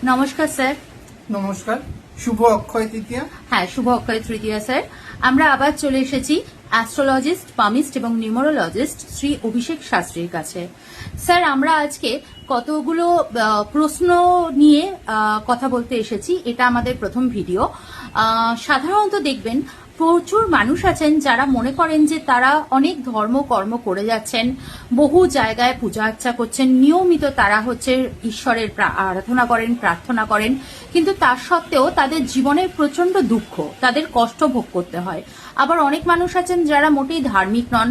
নমস্কার স্যার। নমস্কার, শুভ অক্ষয় তৃতীয়া। হ্যাঁ, শুভ অক্ষয় তৃতীয়া স্যার। আমরা আবার চলে এসেছি অ্যাস্ট্রোলজিস্ট, পামিস্ট এবং নিউমারোলজিস্ট শ্রী অভিষেক শাস্ত্রীর কাছে। স্যার, আমরা আজকে কতগুলো প্রশ্ন নিয়ে কথা বলতে এসেছি। এটা আমাদের প্রথম ভিডিও। সাধারণত দেখবেন প্রচুর মানুষ আছেন যারা মনে করেন যে তারা অনেক ধর্ম কর্ম করে যাচ্ছেন, বহু জায়গায় পূজা আর্চা করছেন, নিয়মিত তারা ঈশ্বরের আরাধনা করেন, প্রার্থনা করেন, কিন্তু তার সত্ত্বেও তাদের জীবনে প্রচন্ড দুঃখ, তাদের কষ্ট ভোগ করতে হয়। আবার অনেক মানুষ আছেন যারা মোটেই ধার্মিক নন।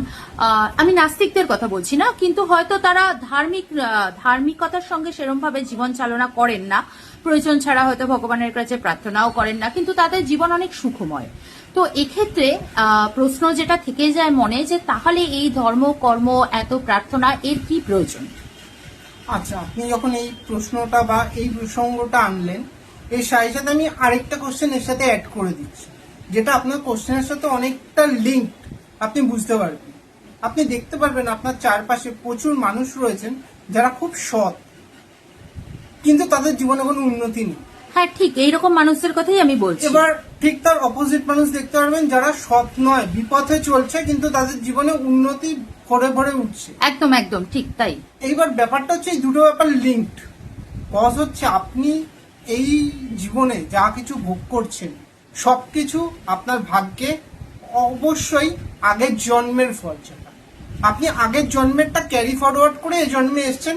আমি নাস্তিকদের কথা বলছি না, কিন্তু হয়তো তারা ধার্মিকতার সঙ্গে সেরমভাবে জীবন চালনা করেন না, প্রয়োজন ছাড়া হয়তো ভগবানের কাছে প্রার্থনাও করেন না, কিন্তু তাদের জীবন অনেক সুখময়। তো এক্ষেত্রে প্রশ্ন যেটা থেকে যায় মনে, যে তাহলে এই ধর্ম কর্ম, এত প্রার্থনা, এর কি প্রয়োজন? আচ্ছা, আপনি যখন এই প্রশ্নটা বা এই প্রসঙ্গটা আনলেন, এর সাথে সাথে আমি আরেকটা কোশ্চেন এর সাথে অ্যাড করে দিচ্ছি, যেটা আপনার কোশ্চেনের সাথে অনেকটা লিঙ্ক। আপনি বুঝতে পারবেন, আপনি দেখতে পারবেন আপনার চারপাশে প্রচুর মানুষ রয়েছেন যারা খুব সৎ, কিন্তু তাদের জীবনে কোনো উন্নতি নেই। হ্যাঁ, ঠিক এইরকম মানুষদের কথাই আমি বলছি। এবার ঠিক তার অপোজিট মানুষ দেখতে পারবেন যারা সৎ নয়, বিপথে চলছে, কিন্তু তাদের জীবনে উন্নতি ভরে ভরে উঠছে। একদম একদম ঠিক তাই। এইবার ব্যাপারটা হচ্ছে এই দুটো ব্যাপার লিঙ্কড। কজ হচ্ছে আপনি এই জীবনে যা কিছু ভোগ করছেন সবকিছু আপনার ভাগ্যে অবশ্যই আগের জন্মের ফল। যেটা আপনি আগের জন্মেরটা ক্যারি ফরওয়ার্ড করে এই জন্মে এসছেন,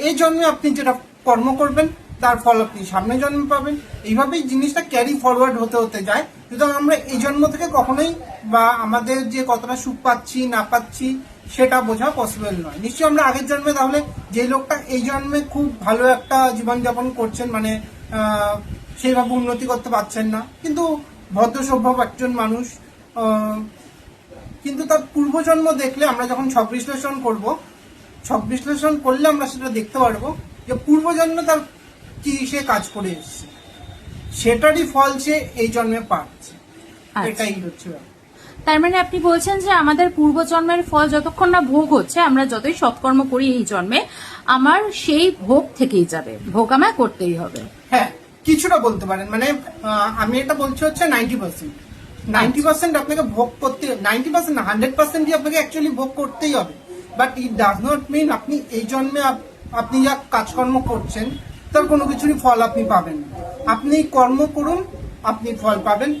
এই জন্মে আপনি যেটা কর্ম করবেন তার ফল আপনি সামনে জন্মে পাবেন। এইভাবেই জিনিসটা ক্যারি ফরওয়ার্ড হতে হতে যায়। সুতরাং আমরা এই জন্ম থেকে কখনোই বা আমাদের যে কতটা সুখ পাচ্ছি না পাচ্ছি সেটা বোঝা পসিবল নয়। নিশ্চয়ই আমরা আগের জন্মে, তাহলে যে লোকটা এই জন্মে খুব ভালো একটা জীবনযাপন করছেন, মানে সেইভাবে উন্নতি করতে পারছেন না, কিন্তু ভদ্র সভ্য একজন মানুষ, কিন্তু তার পূর্বজন্ম দেখলে আমরা যখন ছক বিশ্লেষণ করলে আমরা সেটা দেখতে পারবো যে পূর্বজন্মে তার কি সে কাজ করে এসছে, সেটারই ফল সে এই জন্মে পাচ্ছে। এটাই হচ্ছে ব্যাপার। তার মানে আপনি বলছেন যে আমাদের পূর্বজন্মের ফল যতক্ষণ না ভোগ হচ্ছে, আমরা যতই সৎকর্ম করি এই জন্মে, আমার সেই ভোগ থেকেই যাবে, ভোগ আমায় করতেই হবে। হ্যাঁ, কিছুটা বলতে পারেন। মানে আমি এটা বলছি হচ্ছে 90% আপনাকে ভোগ করতে, 90% না 100% আপনাকে অ্যাকচুয়ালি ভোগ করতেই হবে। But it does not mean আপনি এই জন্মে আপনি যা কাজকর্ম করছেন তার কোনো কিছুরই ফল আপনি পাবেন না। আপনি কর্ম করুন, আপনি ফল পাবেন,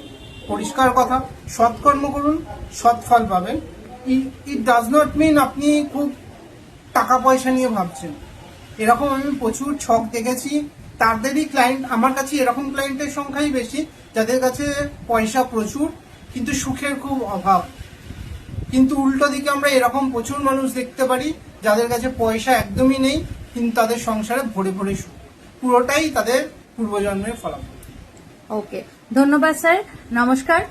পরিষ্কার কথা। সৎকর্ম করুন, সৎ ফল পাবেন। ইট ডাজ নট মিন আপনি খুব টাকা পয়সা নিয়ে ভাবছেন। এরকম আমি প্রচুর ছক দেখেছি, তাদেরই ক্লায়েন্ট আমার কাছে, এরকম ক্লায়েন্টের সংখ্যাই বেশি যাদের কাছে পয়সা প্রচুর কিন্তু সুখের খুব অভাব। কিন্তু উল্টো দিকে আমরা এরকম প্রচুর মানুষ দেখতে পারি যাদের কাছে পয়সা একদমই নেই, কিন্তু তাদের সংসারে ভরে ভরে সুখ। পুরোটাই তাদের পূর্বজন্মের ফলাফল। ওকে, ধন্যবাদ স্যার, নমস্কার।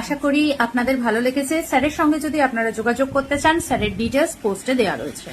আশা করি আপনাদের ভালো লেগেছে। স্যারের সঙ্গে যদি আপনারা যোগাযোগ করতে চান, স্যারের ডিটেলস পোস্টে দেওয়া রয়েছে।